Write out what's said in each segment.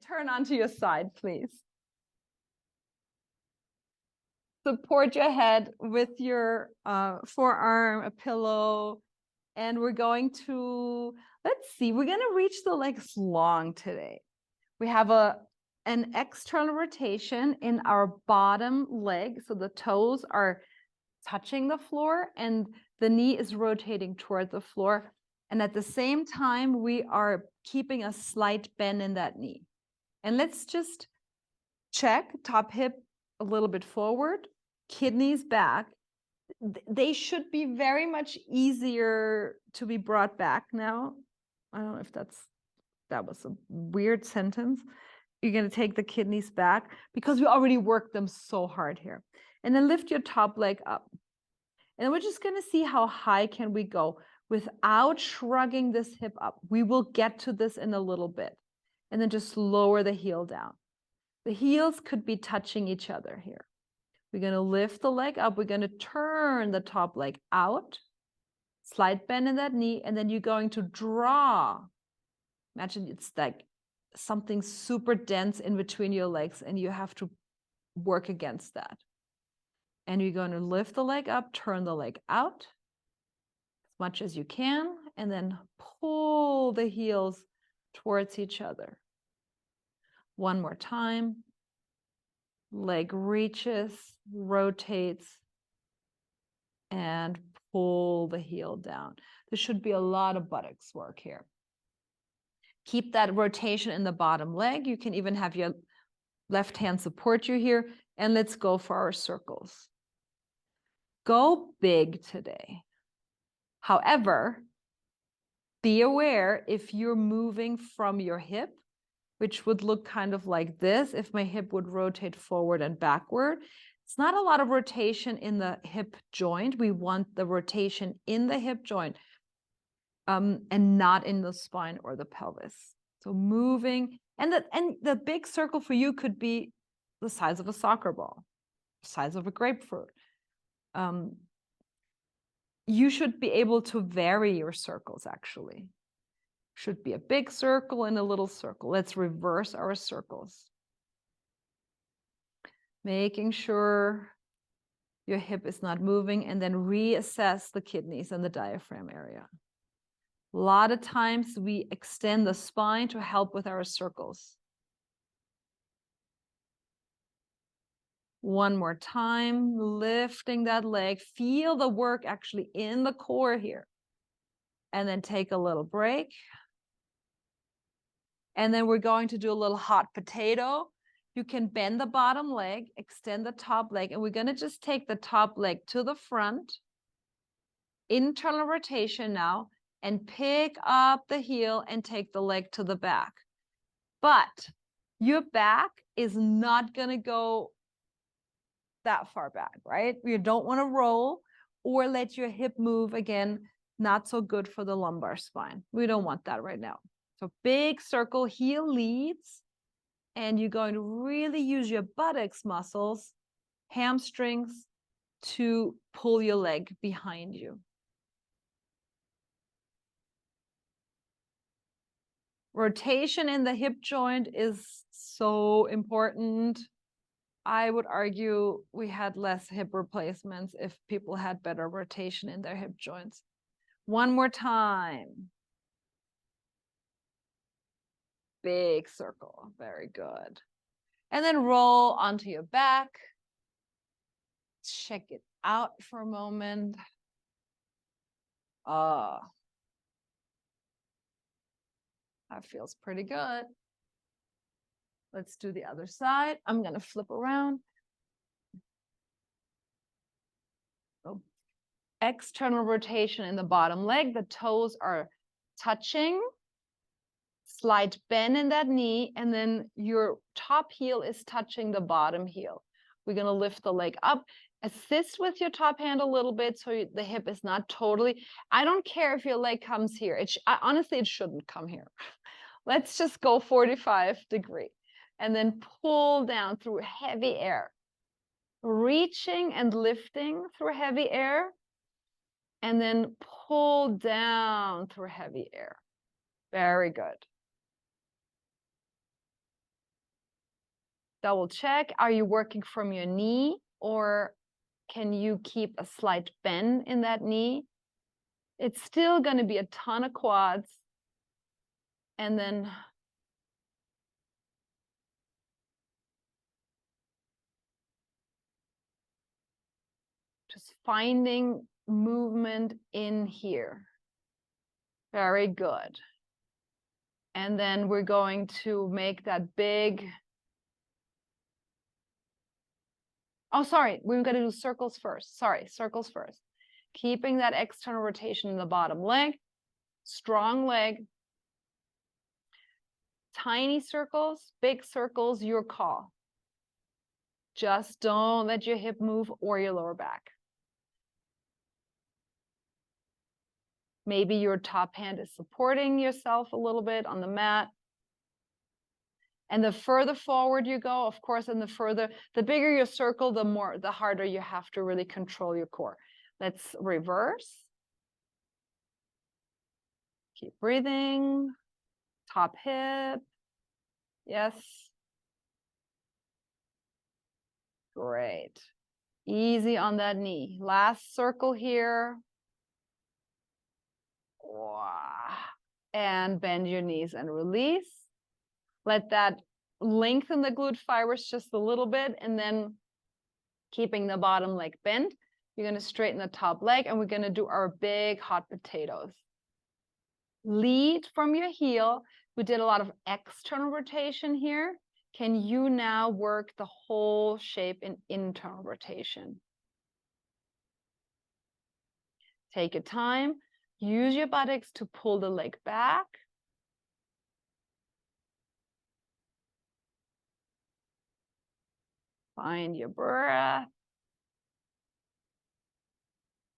Turn onto your side, please. Support your head with your forearm, a pillow, and we're going to, let's see, we're going to reach the legs long today. We have an external rotation in our bottom leg, so the toes are touching the floor and the knee is rotating toward the floor. And at the same time, we are keeping a slight bend in that knee. And let's just check top hip a little bit forward, kidneys back. They should be very much easier to be brought back now. I don't know if that was a weird sentence. You're going to take the kidneys back because we already worked them so hard here. And then lift your top leg up. And we're just going to see how high can we go without shrugging this hip up. We will get to this in a little bit. And then just lower the heel down. The heels could be touching each other here. We're going to lift the leg up. We're going to turn the top leg out. Slight bend in that knee. And then you're going to draw. Imagine it's like something super dense in between your legs. And you have to work against that. And you're going to lift the leg up, turn the leg out as much as you can, and then pull the heels towards each other. One more time. Leg reaches, rotates, and pull the heel down. There should be a lot of buttocks work here. Keep that rotation in the bottom leg. You can even have your left hand support you here. And let's go for our circles. Go big today. However, be aware if you're moving from your hip, which would look kind of like this, if my hip would rotate forward and backward. It's not a lot of rotation in the hip joint. We want the rotation in the hip joint and not in the spine or the pelvis. So moving, and the big circle for you could be the size of a soccer ball, the size of a grapefruit. You should be able to vary your circles, actually. Should be a big circle and a little circle. Let's reverse our circles. Making sure your hip is not moving, and then reassess the kidneys and the diaphragm area. A lot of times we extend the spine to help with our circles. One more time, lifting that leg. Feel the work actually in the core here. And then take a little break. And then we're going to do a little hot potato. You can bend the bottom leg, extend the top leg, and we're going to just take the top leg to the front. Internal rotation now, and pick up the heel and take the leg to the back. But your back is not going to go that far back, right? You don't want to roll or let your hip move again. Not so good for the lumbar spine. We don't want that right now. So big circle, heel leads, and you're going to really use your buttocks muscles, hamstrings, to pull your leg behind you. Rotation in the hip joint is so important. I would argue we had less hip replacements if people had better rotation in their hip joints. One more time. Big circle. Very good. And then roll onto your back. Check it out for a moment. That feels pretty good. Let's do the other side. I'm going to flip around. So, external rotation in the bottom leg. The toes are touching. Slight bend in that knee. And then your top heel is touching the bottom heel. We're going to lift the leg up. Assist with your top hand a little bit so the hip is not totally. I don't care if your leg comes here. Honestly, it shouldn't come here. Let's just go 45 degree. And then pull down through heavy air. Reaching and lifting through heavy air. And then pull down through heavy air. Very good. double check. Are you working from your knee, or can you keep a slight bend in that knee? It's still going to be a ton of quads. And then just finding movement in here. Very good. And then we're going to make that big. Oh, sorry, we're going to do circles first. Sorry, circles first. Keeping that external rotation in the bottom leg, strong leg. Tiny circles, big circles, your call. Just don't let your hip move or your lower back. Maybe your top hand is supporting yourself a little bit on the mat. And the further forward you go, of course, and the bigger your circle, the harder you have to really control your core. Let's reverse. Keep breathing. Top hip. Yes. Great. Easy on that knee. Last circle here. And bend your knees and release. Let that lengthen the glute fibers just a little bit, and then keeping the bottom leg bent, you're going to straighten the top leg, and we're going to do our big hot potatoes. Lead from your heel. We did a lot of external rotation here. Can you now work the whole shape in internal rotation? Take your time. Use your buttocks to pull the leg back. Find your breath.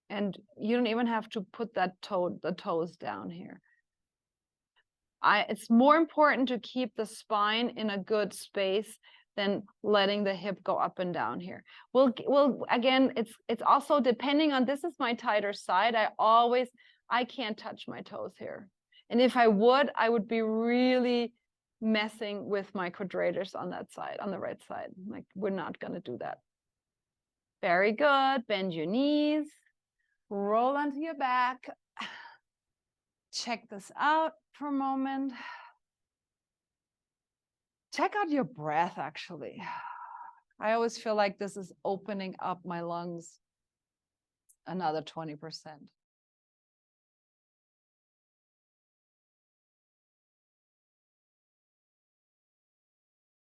And you don't even have to put the toes down here. It's more important to keep the spine in a good space than letting the hip go up and down here. Well, again, it's also depending on, this is my tighter side. I can't touch my toes here. And if I would be really messing with my quadrators on that side, on the right side. Like, we're not going to do that. Very good. Bend your knees. Roll onto your back. Check this out for a moment. Check out your breath, actually. I always feel like this is opening up my lungs another 20%.